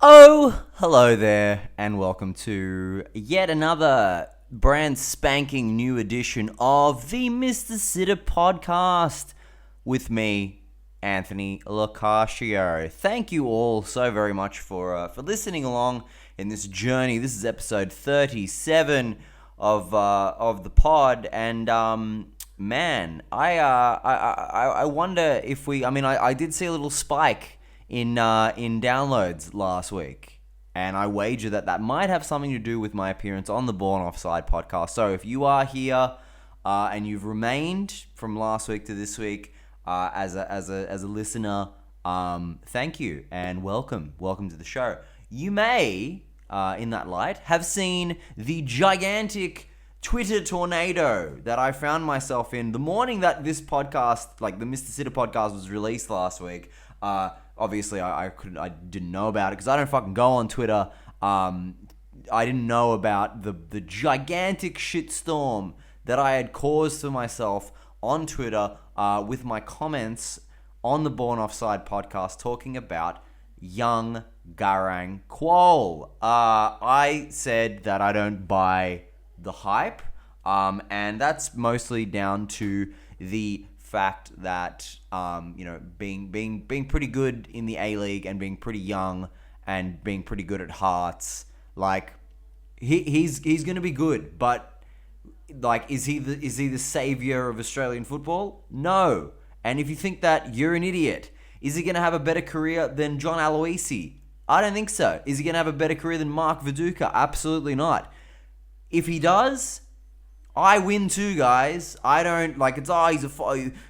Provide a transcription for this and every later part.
Oh, hello there, and welcome to yet another brand spanking new edition of the Mr. Sitter podcast with me, Anthony Locascio. Thank you all so very much for listening along in this journey. This is episode 37 of the pod, and man, I wonder if I did see a little spike in downloads last week, and I wager that might have something to do with my appearance on the Born Offside podcast. So if you are here and you've remained from last week to this week as a listener, thank you and welcome to the show. You may, in that light, have seen the gigantic Twitter tornado that I found myself in the morning that this podcast, like the Mr. Sitter podcast, was released last week. Obviously, I didn't know about it because I don't fucking go on Twitter. I didn't know about the gigantic shitstorm that I had caused for myself on Twitter with my comments on the Born Offside podcast talking about young Garang Kuol. I said that I don't buy the hype, and that's mostly down to the fact that being pretty good in the A League and being pretty young and being pretty good at Hearts, like he's going to be good, but like is he the savior of Australian football? No. And if you think that, you're an idiot. Is he going to have a better career than John Aloisi? I don't think so. Is he going to have a better career than Mark Viduka? Absolutely not. If he does, I win too, guys. I don't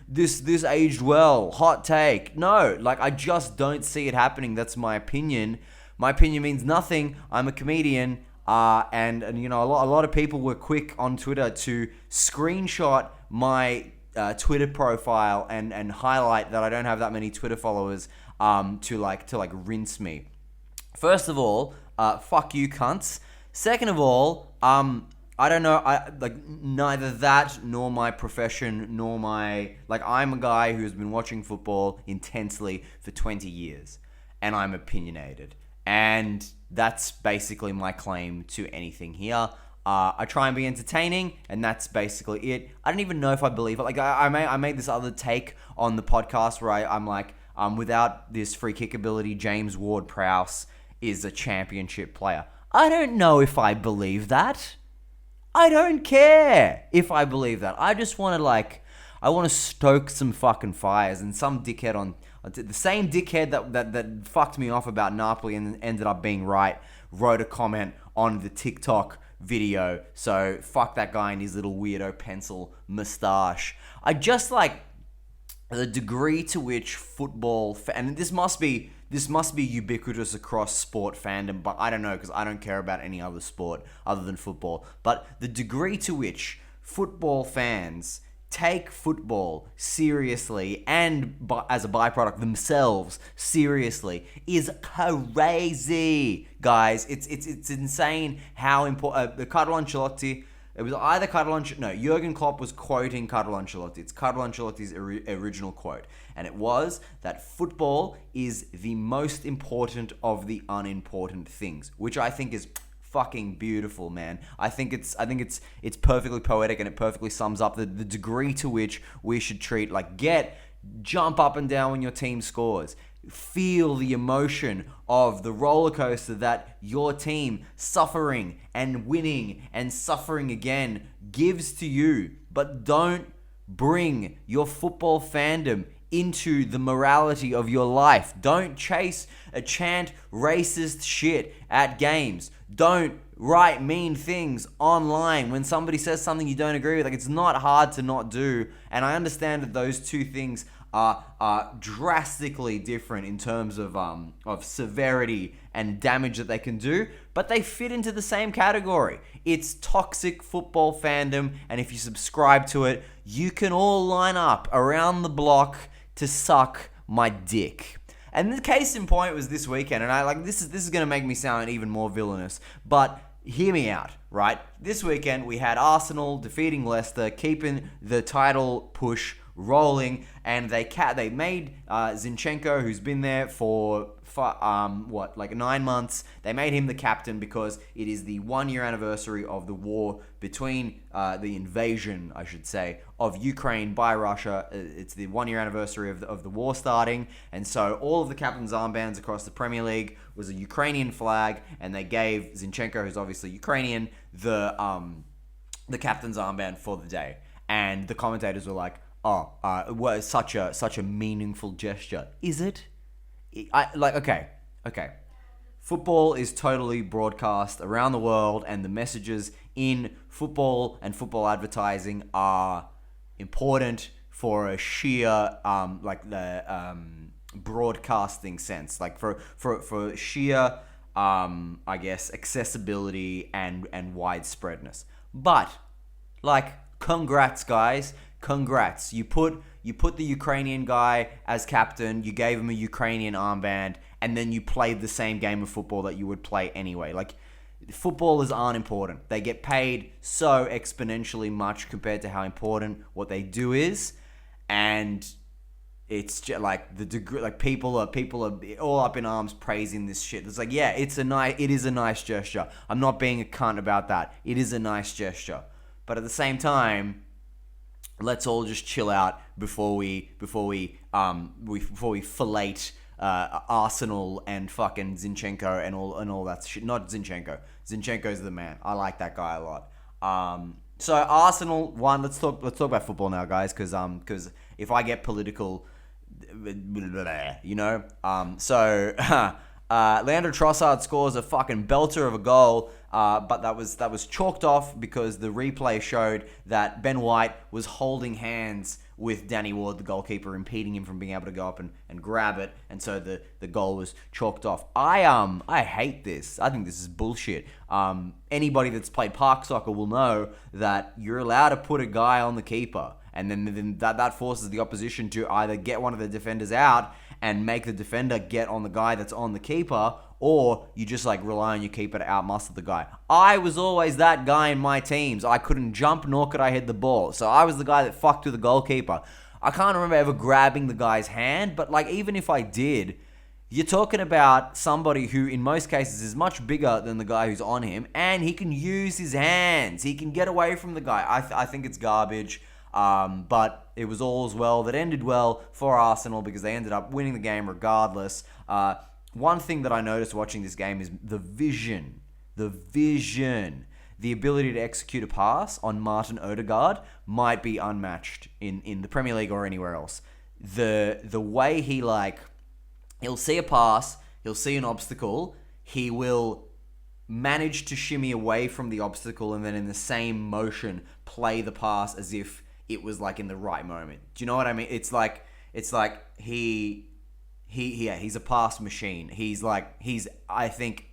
this aged well, hot take. No, I just don't see it happening. That's my opinion. My opinion means nothing. I'm a comedian, and a lot of people were quick on Twitter to screenshot my Twitter profile and highlight that I don't have that many Twitter followers to rinse me. First of all, fuck you, cunts. Second of all, I don't know, neither that nor my profession nor I'm a guy who's been watching football intensely for 20 years and I'm opinionated, and that's basically my claim to anything here. I try and be entertaining, and that's basically it. I don't even know if I believe it. I made this other take on the podcast where I'm without this free kick ability, James Ward-Prowse is a championship player. I don't know if I believe that. I don't care if I believe that. I just want to I want to stoke some fucking fires, and some dickhead on the same dickhead that fucked me off about Napoli and ended up being right wrote a comment on the TikTok video. So fuck that guy and his little weirdo pencil mustache. I just the degree to which football and this must be ubiquitous across sport fandom, but I don't know because I don't care about any other sport other than football. But the degree to which football fans take football seriously and as a byproduct themselves seriously is crazy, guys. It's insane how important Carlo Ancelotti. It was either Jurgen Klopp was quoting Carlo Ancelotti. It's Carlo Ancelotti's original quote. And it was that football is the most important of the unimportant things, which I think is fucking beautiful, man. I think it's perfectly poetic, and it perfectly sums up the degree to which we should treat, jump up and down when your team scores. Feel the emotion of the roller coaster that your team suffering and winning and suffering again gives to you. But don't bring your football fandom into the morality of your life. Don't chant racist shit at games. Don't write mean things online when somebody says something you don't agree with. It's not hard to not do. And I understand that those two things are drastically different in terms of severity and damage that they can do, but they fit into the same category. It's toxic football fandom, and if you subscribe to it, you can all line up around the block to suck my dick. And the case in point was this weekend, and this is going to make me sound even more villainous, but hear me out, right? This weekend we had Arsenal defeating Leicester, keeping the title push rolling, and they made Zinchenko, who's been there for 9 months. They made him the captain because it is the 1 year anniversary of the war between the invasion, I should say, of Ukraine by Russia. It's the 1 year anniversary of the war starting, and so all of the captain's armbands across the Premier League was a Ukrainian flag, and they gave Zinchenko, who's obviously Ukrainian, the captain's armband for the day. And the commentators were like, it was such a meaningful gesture. Is it? Okay. Football is totally broadcast around the world, and the messages in football and football advertising are important for a sheer broadcasting sense, like for sheer I guess accessibility and widespreadness. But congrats, guys. Congrats. You put the Ukrainian guy as captain, you gave him a Ukrainian armband, and then you played the same game of football that you would play anyway. Footballers aren't important. They get paid so exponentially much compared to how important what they do is, and it's just the degree. People are all up in arms praising this shit. It's it is a nice gesture. I'm not being a cunt about that. It is a nice gesture, but at the same time, let's all just chill out before we fillet Arsenal and fucking Zinchenko and all that shit. Not Zinchenko. Zinchenko's the man. I like that guy a lot. So Arsenal won. Let's talk about football now, guys, because if I get political, Leandro Trossard scores a fucking belter of a goal, but that was chalked off because the replay showed that Ben White was holding hands with Danny Ward, the goalkeeper, impeding him from being able to go up and grab it, and so the goal was chalked off. I hate this. I think this is bullshit. Anybody that's played park soccer will know that you're allowed to put a guy on the keeper, and then that forces the opposition to either get one of the defenders out and make the defender get on the guy that's on the keeper, or you just rely on your keeper to outmuscle the guy. I was always that guy in my teams. I couldn't jump nor could I hit the ball, so I was the guy that fucked with the goalkeeper. I can't remember ever grabbing the guy's hand, but even if I did, you're talking about somebody who in most cases is much bigger than the guy who's on him, and he can use his hands. He can get away from the guy. I think it's garbage. But it was all's well that ended well for Arsenal because they ended up winning the game regardless. One thing that I noticed watching this game is the vision. The ability to execute a pass on Martin Odegaard might be unmatched in the Premier League or anywhere else. The way he'll see a pass, he'll see an obstacle, he will manage to shimmy away from the obstacle and then in the same motion play the pass as if it was in the right moment. Do you know what I mean? It's like he's a pass machine. He's I think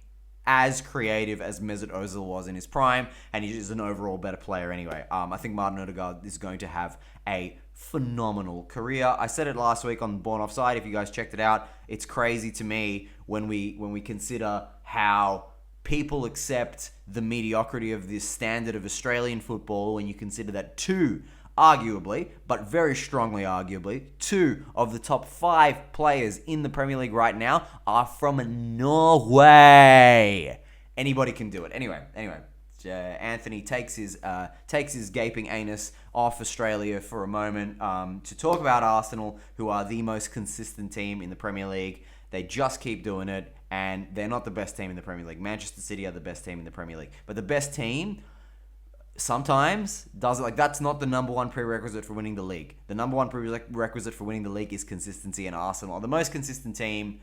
as creative as Mesut Ozil was in his prime, and he's an overall better player anyway. I think Martin Odegaard is going to have a phenomenal career. I said it last week on Born Offside. If you guys checked it out, it's crazy to me when we consider how people accept the mediocrity of this standard of Australian football when you consider that arguably, but very strongly arguably, 2 of the top 5 players in the Premier League right now are from Norway. Anybody can do it. Anyway, Anthony takes his gaping anus off Australia for a moment to talk about Arsenal, who are the most consistent team in the Premier League. They just keep doing it, and they're not the best team in the Premier League. Manchester City are the best team in the Premier League. But the best team sometimes does it. That's not the number one prerequisite for winning the league. The number one prerequisite for winning the league is consistency, and Arsenal are the most consistent team.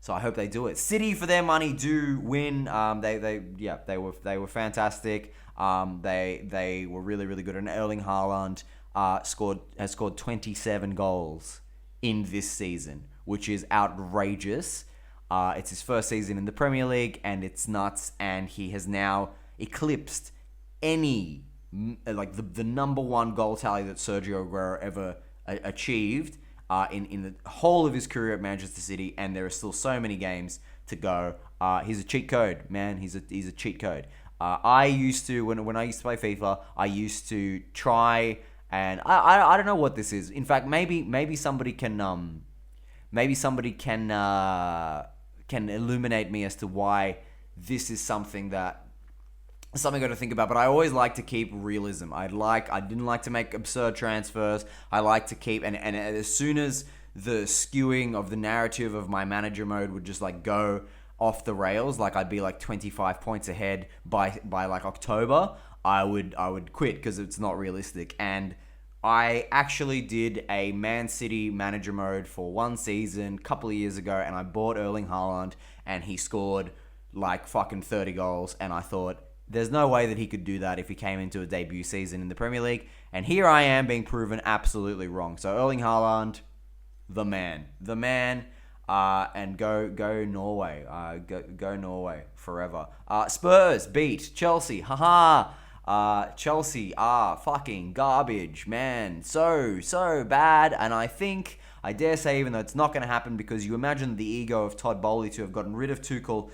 So I hope they do it. City, for their money, do win. They were fantastic. They were really, really good. And Erling Haaland has scored 27 goals in this season, which is outrageous. It's his first season in the Premier League, and it's nuts. And he has now eclipsed any the number one goal tally that Sergio Aguero ever achieved in the whole of his career at Manchester City, and there are still so many games to go. He's a cheat code, man. He's a cheat code. I used to when I used to play FIFA, I used to try And I don't know what this is. In fact, maybe somebody can illuminate me as to why this is something I got to think about. But I always like to keep realism. I didn't like to make absurd transfers. I like to keep and as soon as the skewing of the narrative of my manager mode would just like go off the rails, like I'd be like 25 points ahead by like October, I would quit because it's not realistic. And I actually did a Man City manager mode for one season a couple of years ago, and I bought Erling Haaland, and he scored like fucking 30 goals, and I thought, there's no way that he could do that if he came into a debut season in the Premier League, and here I am being proven absolutely wrong. So Erling Haaland, the man, and go Norway, go Norway forever. Spurs beat Chelsea, haha. Chelsea are fucking garbage, man. So bad. And I dare say, even though it's not going to happen, because you imagine the ego of Todd Bowley to have gotten rid of Tuchel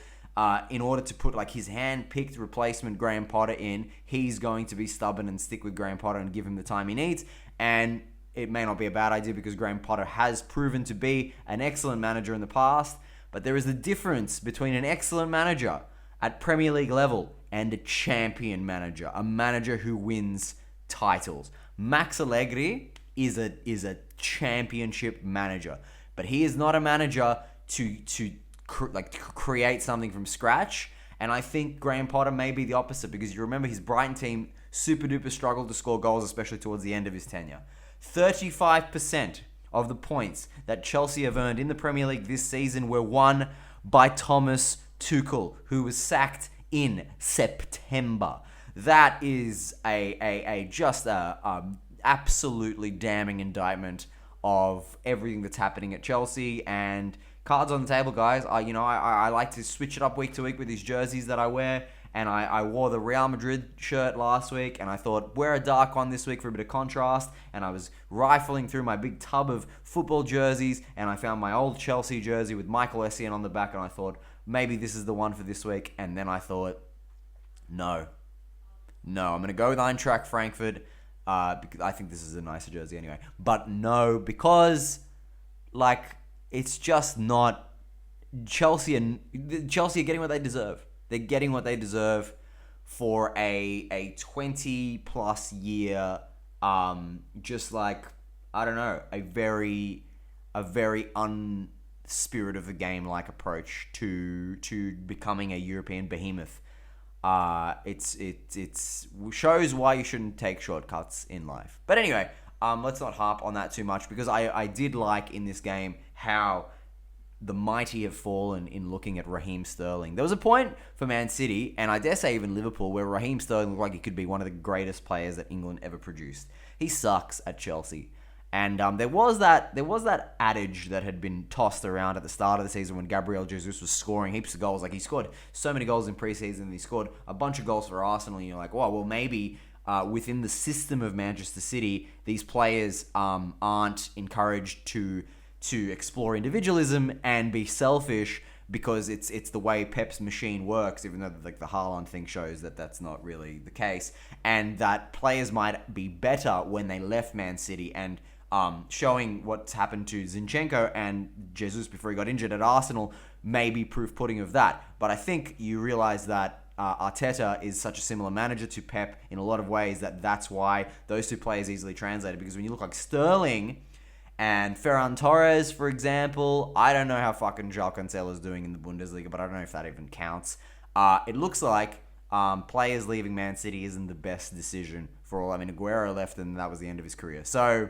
in order to put like his hand-picked replacement Graham Potter in, he's going to be stubborn and stick with Graham Potter and give him the time he needs. And it may not be a bad idea because Graham Potter has proven to be an excellent manager in the past. But there is a difference between an excellent manager at Premier League level and a champion manager, a manager who wins titles. Max Allegri is a championship manager, but he is not a manager to create something from scratch. And I think Graham Potter may be the opposite, because you remember his Brighton team super duper struggled to score goals, especially towards the end of his tenure. 35% of the points that Chelsea have earned in the Premier League this season were won by Thomas Tuchel, who was sacked in September. That is a absolutely damning indictment of everything that's happening at Chelsea. And cards on the table, guys. I like to switch it up week to week with these jerseys that I wear. And I wore the Real Madrid shirt last week, and I thought, wear a dark one this week for a bit of contrast. And I was rifling through my big tub of football jerseys, and I found my old Chelsea jersey with Michael Essien on the back, and I thought, maybe this is the one for this week. And then I thought, no, I'm going to go with Eintracht Frankfurt, because I think this is a nicer jersey anyway. But no, because, like, it's just not... Chelsea are getting what they deserve. They're getting what they deserve for a 20-plus year, just like, I don't know, a very spirit of the game like approach to becoming a European behemoth. It shows why you shouldn't take shortcuts in life. But anyway, let's not harp on that too much, because I did like in this game how the mighty have fallen in looking at Raheem Sterling. There was a point for Man City, and I dare say even Liverpool, where Raheem Sterling looked like he could be one of the greatest players that England ever produced. He sucks at Chelsea. And there was that adage that had been tossed around at the start of the season when Gabriel Jesus was scoring heaps of goals. Like, he scored so many goals in preseason, and he scored a bunch of goals for Arsenal, and you're like, oh, well, maybe within the system of Manchester City, these players aren't encouraged to explore individualism and be selfish, because it's the way Pep's machine works, even though like the Haaland thing shows that that's not really the case, and that players might be better when they left Man City. And showing what's happened to Zinchenko and Jesus before he got injured at Arsenal may be proof pudding of that. But I think you realize that Arteta is such a similar manager to Pep in a lot of ways that's why those two players easily translated. Because when you look like Sterling and Ferran Torres, for example, I don't know how fucking João Cancelo is doing in the Bundesliga, but I don't know if that even counts. It looks like players leaving Man City isn't the best decision for all. I mean, Aguero left and that was the end of his career. So,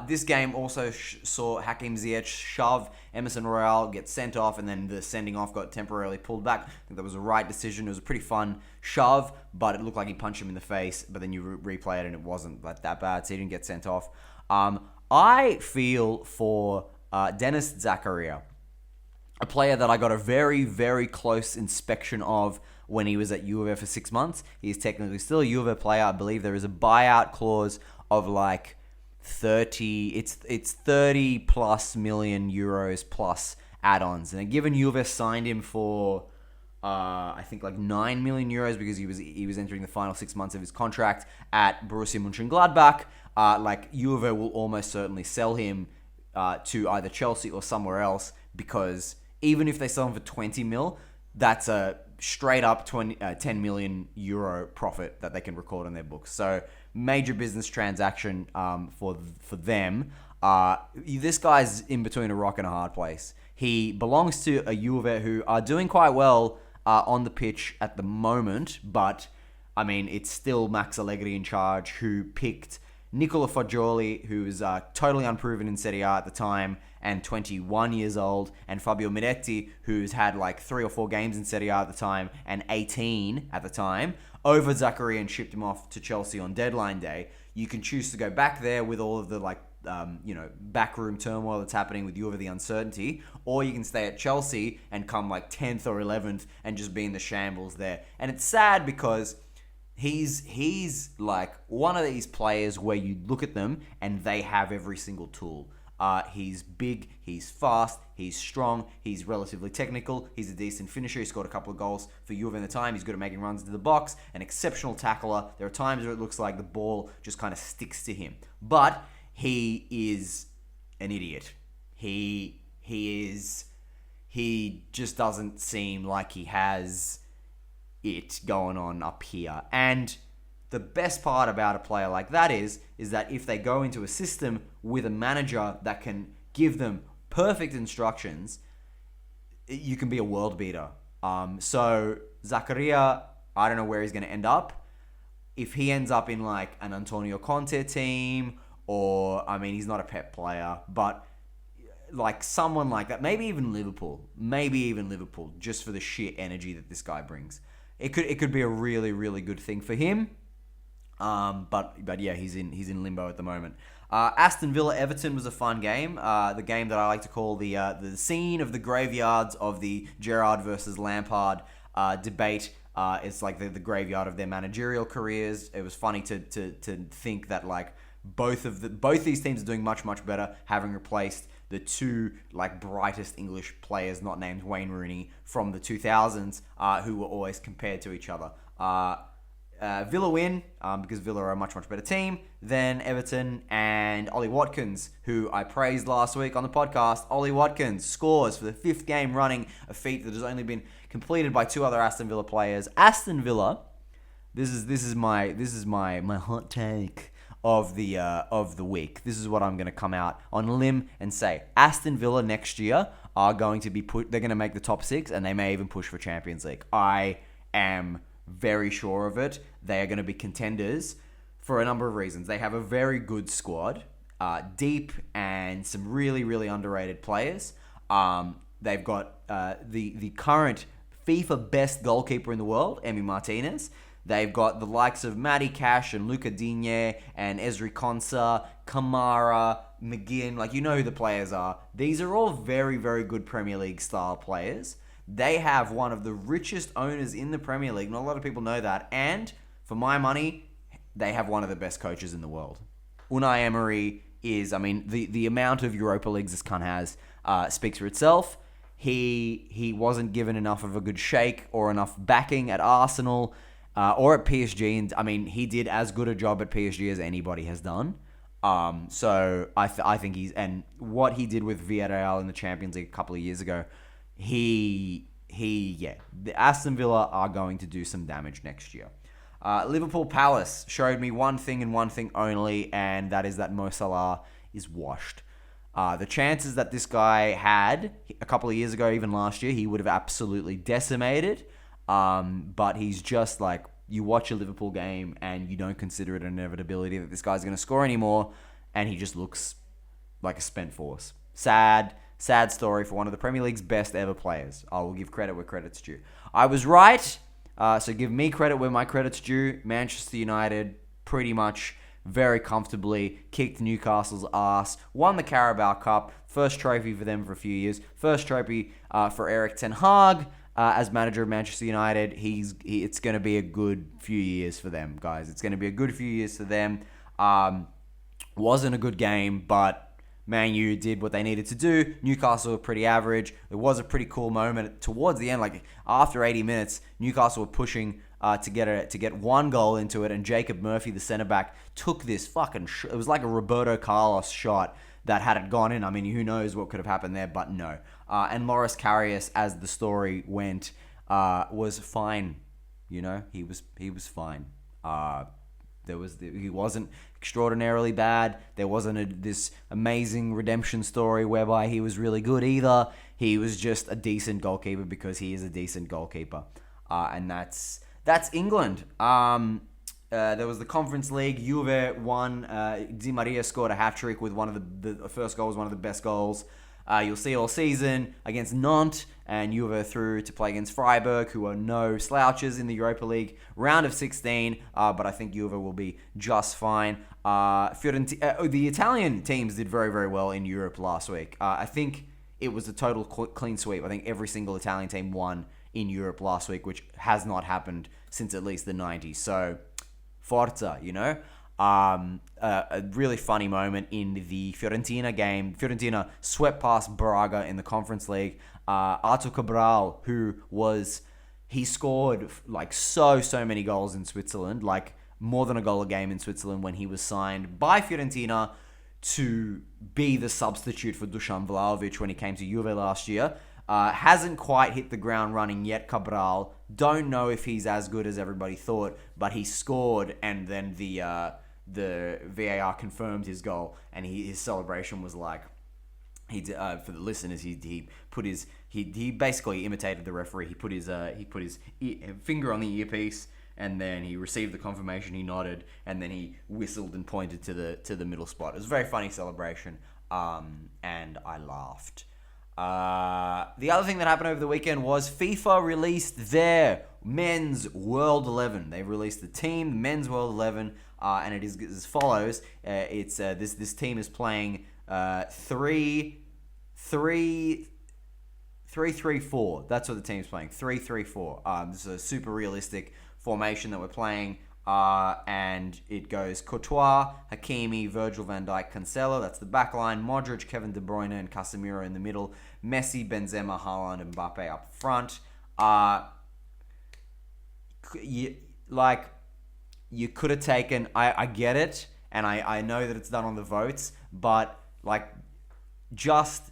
this game also saw Hakim Ziyech shove Emerson Royale, get sent off, and then the sending off got temporarily pulled back. I think that was a right decision. It was a pretty fun shove, but it looked like he punched him in the face, but then you replay it and it wasn't that bad, so he didn't get sent off. I feel for Dennis Zakaria, a player that I got a very, very close inspection of when he was at Juve for 6 months. He is technically still a Juve player. I believe there is a buyout clause of like 30 plus million euros plus add-ons. And given Juve signed him for I think like 9 million euros because he was entering the final 6 months of his contract at Borussia Mönchengladbach. Like Juve will almost certainly sell him to either Chelsea or somewhere else, because even if they sell him for 20 mil, that's a straight up 10 million euro profit that they can record on their books. So major business transaction for them. This guy's in between a rock and a hard place. He belongs to a Juve who are doing quite well on the pitch at the moment, but I mean, it's still Max Allegri in charge, who picked Nicola Fagioli, who was totally unproven in Serie A at the time and 21 years old, and Fabio Miretti, who's had like 3 or 4 games in Serie A at the time and 18 at the time, over Zakaria and shipped him off to Chelsea on deadline day. You can choose to go back there with all of the backroom turmoil that's happening with Juve, the uncertainty, or you can stay at Chelsea and come like 10th or 11th and just be in the shambles there. And it's sad because he's like one of these players where you look at them and they have every single tool. He's big, he's fast, he's strong, he's relatively technical, he's a decent finisher, he scored a couple of goals for Juve in the time, he's good at making runs into the box, an exceptional tackler. There are times where it looks like the ball just kind of sticks to him. But he is an idiot. He just doesn't seem like he has it going on up here. And the best part about a player like that is that if they go into a system with a manager that can give them perfect instructions, you can be a world beater. So Zakaria, I don't know where he's going to end up. If he ends up in like an Antonio Conte team, or, I mean, he's not a Pep player, but like someone like that, maybe even Liverpool, just for the sheer energy that this guy brings. It could be a really, really good thing for him. But yeah, he's in limbo at the moment. Aston Villa Everton was a fun game. The game that I like to call the scene of the graveyards of the Gerrard versus Lampard debate. It's like the graveyard of their managerial careers. It was funny to think that like both these teams are doing much, much better, having replaced the two like brightest English players not named Wayne Rooney from the 2000s, who were always compared to each other. Villa win because Villa are a much, much better team than Everton, and Ollie Watkins, who I praised last week on the podcast. Ollie Watkins scores for the 5th game running, a feat that has only been completed by 2 other Aston Villa players. Aston Villa, this is my hot take of the week. This is what I'm going to come out on a limb and say. Aston Villa next year are going to be they're going to make the top 6, and they may even push for Champions League. I am very sure of it. They are going to be contenders for a number of reasons. They have a very good squad, deep, and some really, really underrated players. They've got the current FIFA best goalkeeper in the world, Emi Martinez. They've got the likes of Matty Cash and Luca Digne and Ezri Konsa, Kamara, McGinn. Like, you know who the players are. These are all very, very good Premier League style players. They have one of the richest owners in the Premier League. Not a lot of people know that. And for my money, they have one of the best coaches in the world. Unai Emery is, I mean, the amount of Europa Leagues this cunt has speaks for itself. He wasn't given enough of a good shake or enough backing at Arsenal or at PSG. And I mean, he did as good a job at PSG as anybody has done. So I think and what he did with Villarreal in the Champions League a couple of years ago, the Aston Villa are going to do some damage next year. Liverpool Palace showed me one thing and one thing only, and that is that Mo Salah is washed. The chances that this guy had a couple of years ago, even last year, he would have absolutely decimated. But he's just like, you watch a Liverpool game and you don't consider it an inevitability that this guy's going to score anymore, and he just looks like a spent force. Sad story for one of the Premier League's best ever players. I will give credit where credit's due. I was right, so give me credit where my credit's due. Manchester United pretty much very comfortably kicked Newcastle's ass, won the Carabao Cup, first trophy for them for a few years, first trophy for Erik ten Hag as manager of Manchester United. It's going to be a good few years for them, guys. It's going to be a good few years for them. Wasn't a good game, but Man U did what they needed to do. Newcastle were pretty average. It was a pretty cool moment towards the end, like after 80 minutes, Newcastle were pushing to get one goal into it, and Jacob Murphy, the centre back, took this fucking. It was like a Roberto Carlos shot that had it gone in. I mean, who knows what could have happened there, but no. And Loris Karius, as the story went, was fine. You know, he was fine. He wasn't extraordinarily bad. There wasn't this amazing redemption story whereby he was really good either. He was just a decent goalkeeper because he is a decent goalkeeper, and that's England. There was the Conference League. Juve won. Di Maria scored a hat-trick with one of the first goal was one of the best goals you'll see all season against Nantes, and Juve through to play against Freiburg, who are no slouches in the Europa League round of 16, but I think Juve will be just fine. The Italian teams did very, very well in Europe last week. I think it was a total clean sweep. I think every single Italian team won in Europe last week, which has not happened since at least the 90s. So, forza, you know? A really funny moment in the Fiorentina game. Fiorentina swept past Braga in the Conference League. Artur Cabral, he scored like so many goals in Switzerland, like more than a goal a game in Switzerland when he was signed by Fiorentina to be the substitute for Dusan Vlahovic when he came to Juve last year. Hasn't quite hit the ground running yet, Cabral. Don't know if he's as good as everybody thought, but he scored, and then the VAR confirmed his goal, and his celebration was like, for the listeners, he basically imitated the referee. He put his finger on the earpiece, and then he received the confirmation. He nodded, and then he whistled and pointed to the middle spot. It was a very funny celebration, and I laughed. The other thing that happened over the weekend was FIFA released their men's World 11. They've released the team, the men's World 11, and it is as follows. This team is playing 3-3-4. That's what the team's playing. 3-3-4. This is a super realistic formation that we're playing. And it goes Courtois, Hakimi, Virgil van Dijk, Cancelo. That's the back line. Modric, Kevin De Bruyne, and Casemiro in the middle. Messi, Benzema, Haaland, and Mbappe up front. You could have taken... I get it, and I know that it's done on the votes, but just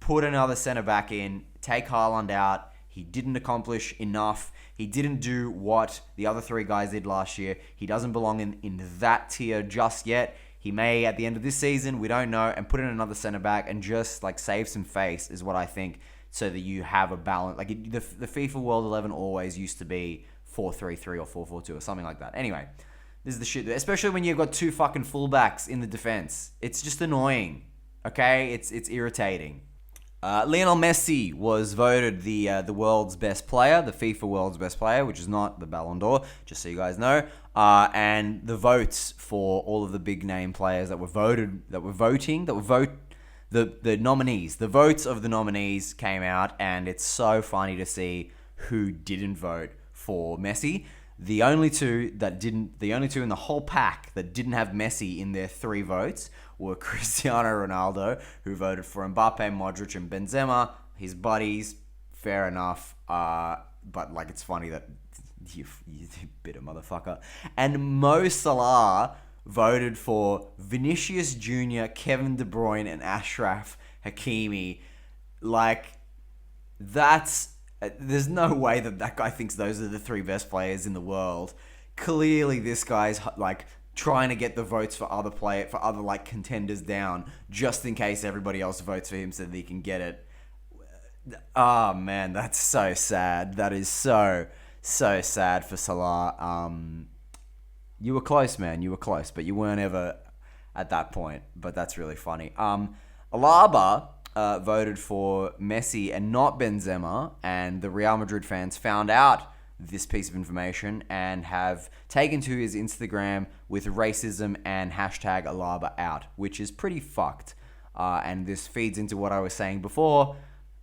put another centre-back in, take Haaland out. He didn't accomplish enough. He didn't do what the other three guys did last year. He doesn't belong in that tier just yet. He may at the end of this season, we don't know, and put in another centre-back and just save some face is what I think, so that you have a balance. The FIFA World 11 always used to be 4-3-3 or 4-4-2 or something like that. Anyway, this is the shit. Especially when you've got two fucking fullbacks in the defense. It's just annoying. Okay? It's irritating. Lionel Messi was voted the world's best player, the FIFA world's best player, which is not the Ballon d'Or, just so you guys know. And the votes for all of the big name players the nominees, the votes of the nominees came out, and it's so funny to see who didn't vote for Messi. The only two in the whole pack that didn't have Messi in their three votes were Cristiano Ronaldo, who voted for Mbappe, Modric, and Benzema, his buddies. Fair enough. But it's funny that you bitter motherfucker. And Mo Salah voted for Vinicius Jr., Kevin De Bruyne, and Ashraf Hakimi. There's no way that guy thinks those are the three best players in the world. Clearly, this guy's trying to get the votes for other contenders down, just in case everybody else votes for him so that he can get it. Oh man, that's so sad. That is so sad for Salah. You were close, man. You were close, but you weren't ever at that point. But that's really funny. Alaba voted for Messi and not Benzema, and the Real Madrid fans found out this piece of information and have taken to his Instagram with racism and hashtag Alaba out, which is pretty fucked. And this feeds into what I was saying before.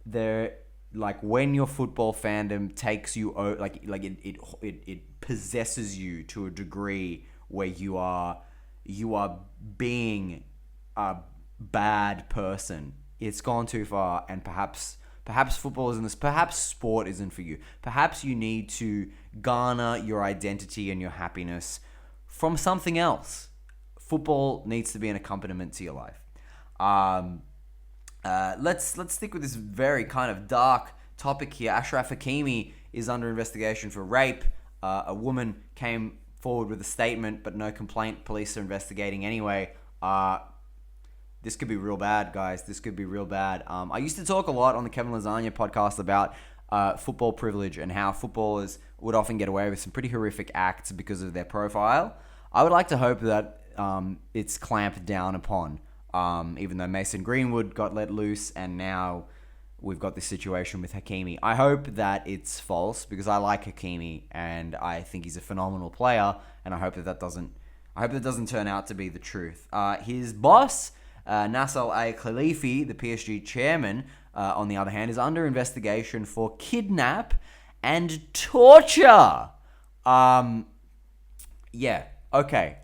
When your football fandom takes you, it possesses you to a degree where you are being bad person. It's gone too far, and perhaps football isn't this. Perhaps sport isn't for you. Perhaps you need to garner your identity and your happiness from something else. Football needs to be an accompaniment to your life. Let's stick with this very kind of dark topic here. Ashraf Hakimi is under investigation for rape. A woman came forward with a statement, but no complaint. Police are investigating anyway. This could be real bad, guys. This could be real bad. I used to talk a lot on the Kevin Lasagna podcast about football privilege and how footballers would often get away with some pretty horrific acts because of their profile. I would like to hope that it's clamped down upon, even though Mason Greenwood got let loose and now we've got this situation with Hakimi. I hope that it's false because I like Hakimi and I think he's a phenomenal player, and I hope that doesn't turn out to be the truth. His boss, Nasser Al-Khalifi, the PSG chairman, on the other hand, is under investigation for kidnap and torture. Yeah, okay.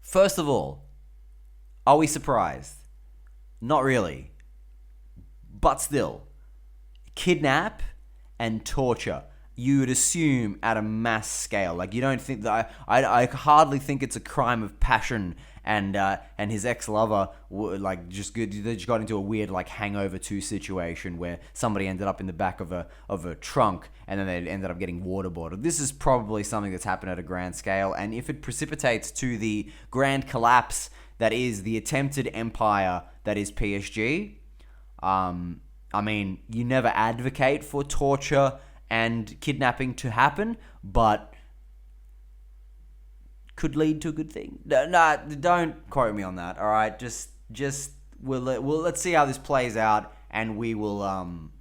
First of all, are we surprised? Not really. But still, kidnap and torture. You would assume at a mass scale. Like, you don't think that... I hardly think it's a crime of passion and his ex-lover they just got into a weird Hangover 2 situation where somebody ended up in the back of a trunk and then they ended up getting waterboarded. This is probably something that's happened at a grand scale, and if it precipitates to the grand collapse that is the attempted empire that is PSG, I mean, you never advocate for torture and kidnapping to happen, but could lead to a good thing. No, don't quote me on that. All right, just let's see how this plays out, and we will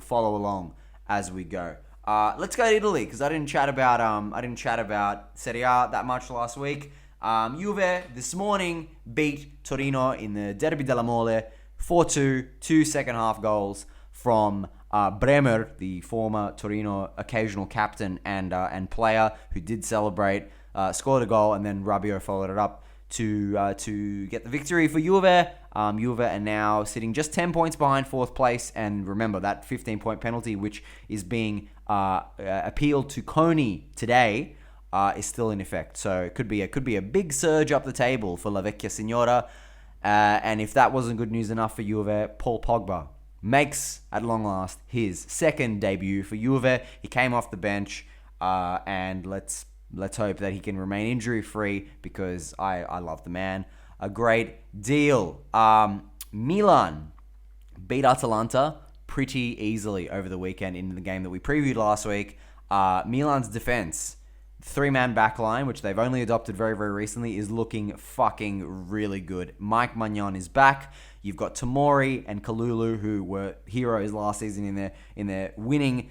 follow along as we go. Let's go to Italy because I didn't chat about Serie A that much last week. Juve this morning beat Torino in the Derby della Mole 4-2, 2 second half goals from Bremer, the former Torino occasional captain and player who did celebrate, scored a goal, and then Rabiot followed it up to get the victory for Juve. Juve are now sitting just 10 points behind fourth place, and remember that 15-point penalty, which is being appealed to Coney today, is still in effect. So it could be a big surge up the table for La Vecchia Signora. And if that wasn't good news enough for Juve, Paul Pogba makes, at long last, his second debut for Juve. He came off the bench, and let's hope that he can remain injury-free because I love the man a great deal. Milan beat Atalanta pretty easily over the weekend in the game that we previewed last week. Milan's defense, three-man backline, which they've only adopted very, very recently, is looking fucking really good. Mike Maignan is back. You've got Tomori and Kalulu, who were heroes last season in their winning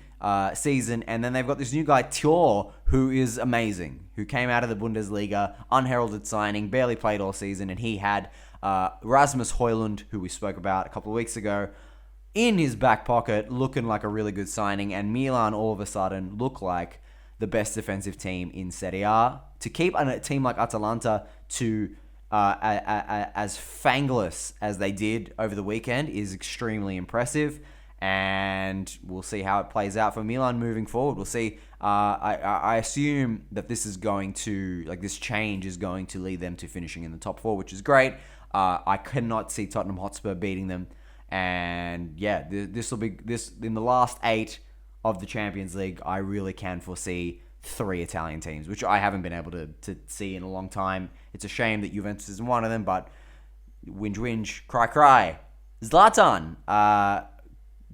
season. And then they've got this new guy, Thior, who is amazing, who came out of the Bundesliga, unheralded signing, barely played all season. And he had Rasmus Højlund, who we spoke about a couple of weeks ago, in his back pocket, looking like a really good signing. And Milan all of a sudden look like the best defensive team in Serie A. To keep a team like Atalanta to as fangless as they did over the weekend is extremely impressive, and we'll see how it plays out for Milan moving forward. We'll see. I assume that this change is going to lead them to finishing in the top four, which is great. I cannot see Tottenham Hotspur beating them, and yeah, this will be in the last 8 of the Champions League. I really can foresee 3 Italian teams, which I haven't been able to see in a long time. It's a shame that Juventus isn't one of them, but whinge, cry. Zlatan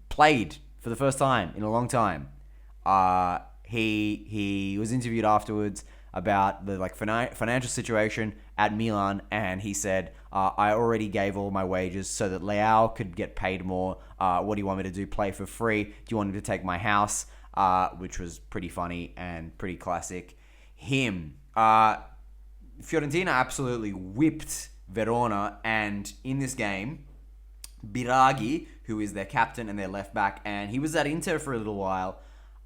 played for the first time in a long time. He was interviewed afterwards about the financial situation at Milan, and he said, I already gave all my wages so that Leao could get paid more. What do you want me to do? Play for free? Do you want me to take my house? Which was pretty funny and pretty classic him. Fiorentina absolutely whipped Verona, and in this game, Biraghi, who is their captain and their left back, and he was at Inter for a little while,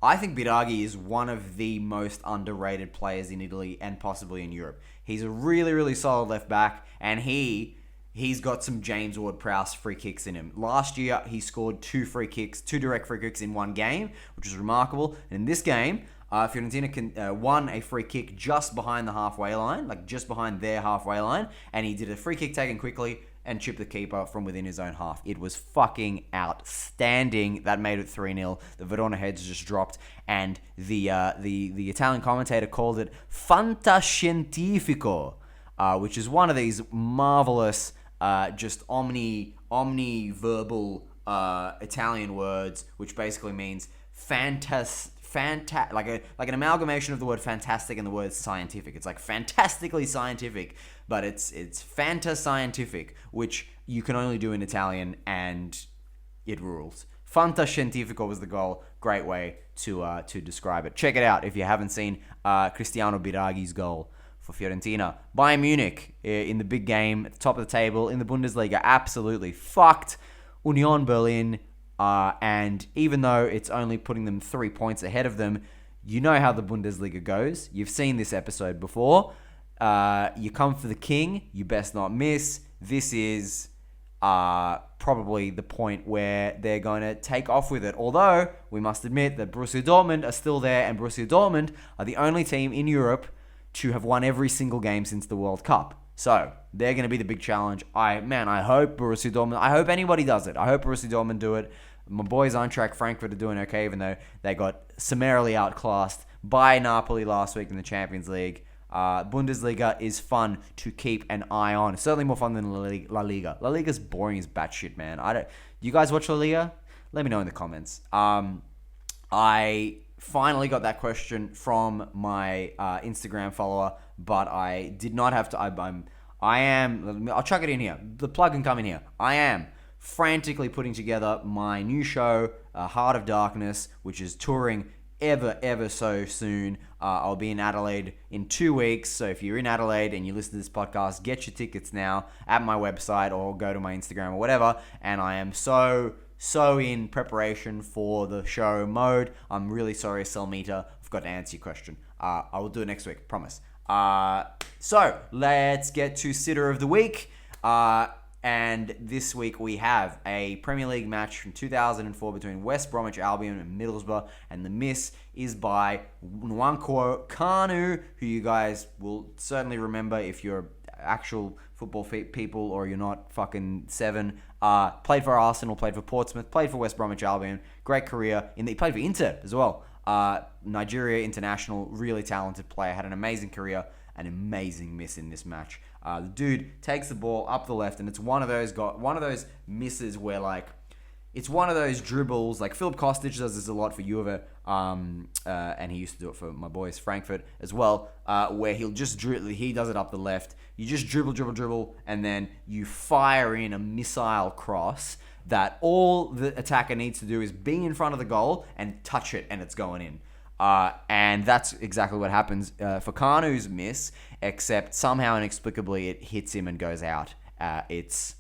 I think Biraghi is one of the most underrated players in Italy and possibly in Europe. He's a really, really solid left back, and he's got some James Ward-Prowse free kicks in him. Last year, he scored two direct free kicks in one game, which is remarkable. And in this game, Fiorentina won a free kick just behind the halfway line, like just behind their halfway line, and he did a free kick taken quickly and chipped the keeper from within his own half. It was fucking outstanding. That made it 3-0. The Verona heads just dropped, and the Italian commentator called it fantascientifico, which is one of these marvelous, just omni-verbal Italian words, which basically means like an amalgamation of the word fantastic and the word scientific. It's like fantastically scientific, but it's fantascientific, which you can only do in Italian, and it rules. Fantascientifico was the goal. Great way to describe it. Check it out if you haven't seen Cristiano Biraghi's goal for Fiorentina. Bayern Munich in the big game at the top of the table in the Bundesliga absolutely fucked Union Berlin. And even though it's only putting them 3 points ahead of them, you know how the Bundesliga goes. You've seen this episode before. You come for the king, you best not miss. This is probably the point where they're going to take off with it. Although, we must admit that Borussia Dortmund are still there, and Borussia Dortmund are the only team in Europe to have won every single game since the World Cup. So, they're going to be the big challenge. I hope Borussia Dortmund, I hope anybody does it. I hope Borussia Dortmund do it. My boys Eintracht Frankfurt are doing okay, even though they got summarily outclassed by Napoli last week in the Champions League. Bundesliga is fun to keep an eye on. Certainly more fun than La Liga. La Liga's boring as batshit, man. Do you guys watch La Liga? Let me know in the comments. I finally got that question from my Instagram follower, but I did not have to. I'll chuck it in here. The plug can come in here. I am frantically putting together my new show, Heart of Darkness, which is touring ever so soon. I'll be in Adelaide in 2 weeks, so if you're in Adelaide and you listen to this podcast, get your tickets now at my website or go to my Instagram or whatever. And I am so in preparation for the show mode. I'm really sorry, Selmita. I've got to answer your question. I will do it next week, promise. So let's get to Sitter of the Week. And this week we have a Premier League match from 2004 between West Bromwich Albion and Middlesbrough, and the miss is by Nwankwo Kanu, who you guys will certainly remember if you're actual football people or you're not fucking 7. Played for Arsenal, played for Portsmouth, played for West Bromwich Albion. Great career. He played for Inter as well. Nigeria international, really talented player, had an amazing career. An amazing miss in this match. The dude takes the ball up the left, and it's one of those misses where it's one of those dribbles. Like Philip Kostic does this a lot for Juve, and he used to do it for my boys Frankfurt as well. Where he does it up the left. You just dribble, and then you fire in a missile cross that all the attacker needs to do is be in front of the goal and touch it, and it's going in. And that's exactly what happens for Kanu's miss, except somehow inexplicably it hits him and goes out. It's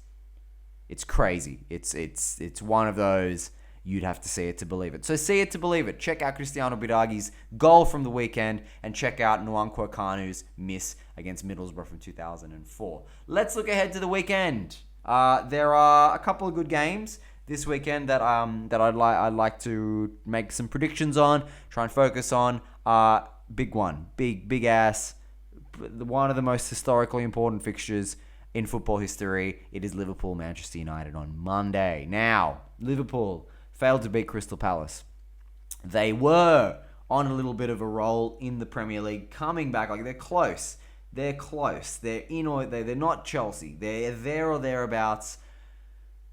crazy. It's one of those you'd have to see it to believe it. So see it to believe it. Check out Cristiano Biraghi's goal from the weekend and check out Nwankwo Kanu's miss against Middlesbrough from 2004. Let's look ahead to the weekend. There are a couple of good games this weekend that I'd like to make some predictions on, try and focus on. Big one, big ass, one of the most historically important fixtures in football history. It is Liverpool-Manchester United on Monday. Now, Liverpool failed to beat Crystal Palace. They were on a little bit of a roll in the Premier League, coming back. They're close. They're in, or they're not Chelsea. They're there or thereabouts.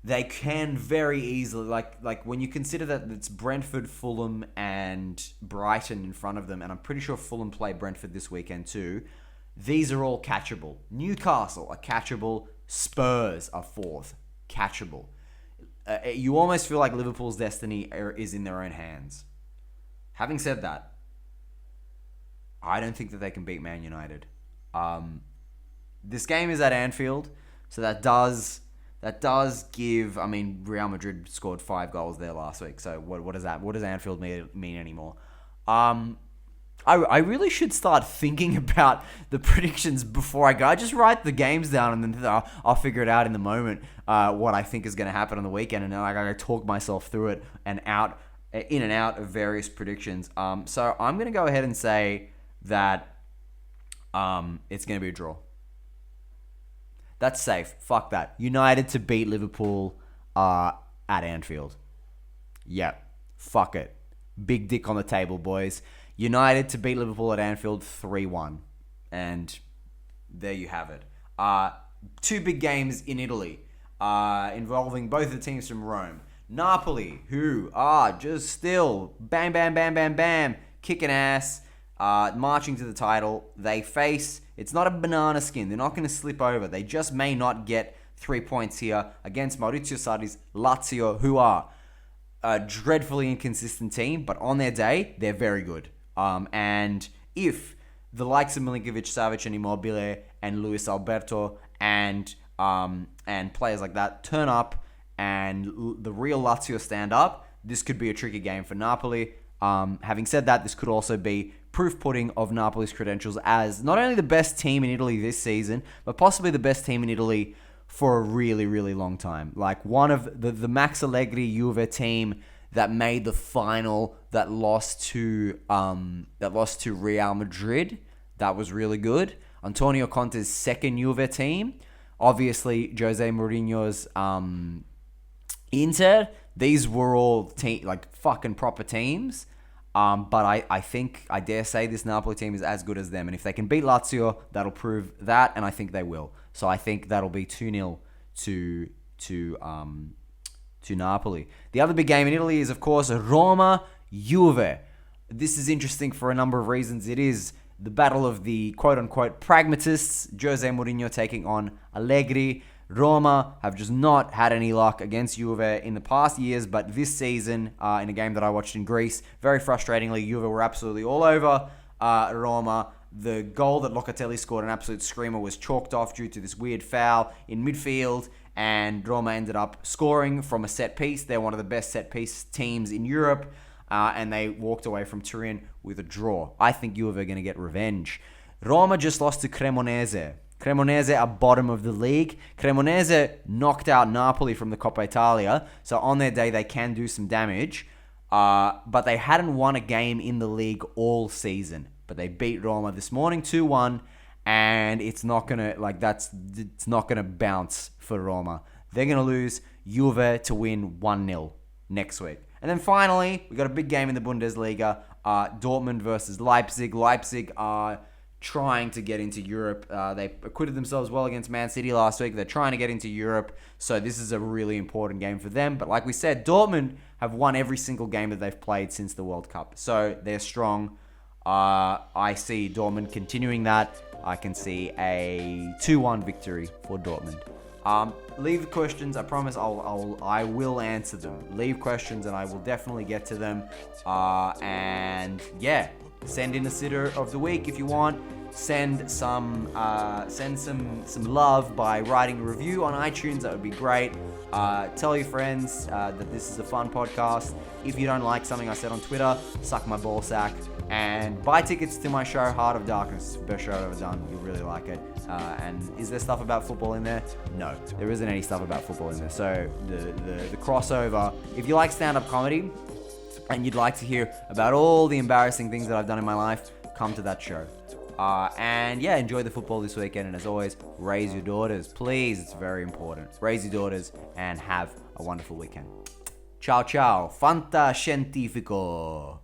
They can very easily, like when you consider that it's Brentford, Fulham, and Brighton in front of them, and I'm pretty sure Fulham play Brentford this weekend too. These are all catchable. Newcastle are catchable. Spurs are fourth. Catchable. You almost feel like Liverpool's destiny is in their own hands. Having said that, I don't think that they can beat Man United. This game is at Anfield, so that does That does give. I mean, Real Madrid scored 5 goals there last week. So what does that? What does Anfield mean anymore? I really should start thinking about the predictions before I go. I just write the games down and then I'll figure it out in the moment. What I think is going to happen on the weekend, and then I gotta talk myself through it and in and out of various predictions. So I'm going to go ahead and say that it's going to be a draw. That's safe. Fuck that. United to beat Liverpool at Anfield. Yep. Fuck it. Big dick on the table, boys. United to beat Liverpool at Anfield 3-1. And there you have it. 2 big games in Italy involving both the teams from Rome. Napoli, who are just still bam, bam, bam, bam, bam, kicking ass, marching to the title. They face, it's not a banana skin. They're not going to slip over. They just may not get 3 points here against Maurizio Sarri's Lazio, who are a dreadfully inconsistent team, but on their day, they're very good. And if the likes of Milinkovic, Savic, and Immobile, and Luis Alberto, and players like that turn up, and the real Lazio stand up, this could be a tricky game for Napoli. Having said that, this could also be proof pudding of Napoli's credentials as not only the best team in Italy this season, but possibly the best team in Italy for a really, really long time. Like one of the Max Allegri Juve team that made the final, that lost to Real Madrid. That was really good. Antonio Conte's second Juve team. Obviously, Jose Mourinho's Inter. These were all fucking proper teams. But I think, I dare say, this Napoli team is as good as them. And if they can beat Lazio, that'll prove that, and I think they will. So I think that'll be 2-0 to Napoli. The other big game in Italy is, of course, Roma-Juve. This is interesting for a number of reasons. It is the battle of the quote-unquote pragmatists, Jose Mourinho taking on Allegri. Roma have just not had any luck against Juve in the past years, but this season, in a game that I watched in Greece, very frustratingly, Juve were absolutely all over Roma. The goal that Locatelli scored, an absolute screamer, was chalked off due to this weird foul in midfield, and Roma ended up scoring from a set piece. They're one of the best set piece teams in Europe, and they walked away from Turin with a draw. I think Juve are going to get revenge. Roma just lost to Cremonese. Cremonese are bottom of the league. Cremonese knocked out Napoli from the Coppa Italia, so on their day they can do some damage, but they hadn't won a game in the league all season. But they beat Roma this morning 2-1, and it's not gonna bounce for Roma. They're gonna lose. Juve to win 1-0 next week. And then finally, we got a big game in the Bundesliga. Dortmund versus Leipzig. Leipzig are trying to get into Europe. They acquitted themselves well against Man City last week. They're trying to get into Europe, so this is a really important game for them. But like we said, Dortmund have won every single game that they've played since the World Cup, so they're strong. I see Dortmund continuing that. I can see a 2-1 victory for Dortmund. Leave the questions. I promise I will answer them. Leave questions and I will definitely get to them. And yeah, send in a sitter of the week if you want. Send some love by writing a review on iTunes. That would be great. Tell your friends that this is a fun podcast. If you don't like something I said on Twitter, suck my ball sack. And buy tickets to my show, Heart of Darkness. Best show I've ever done. You'll really like it. And is there stuff about football in there? No, there isn't any stuff about football in there. So the crossover. If you like stand-up comedy and you'd like to hear about all the embarrassing things that I've done in my life, come to that show. And yeah, enjoy the football this weekend. And as always, raise your daughters. Please, it's very important. Raise your daughters and have a wonderful weekend. Ciao, ciao. Fantascientifico.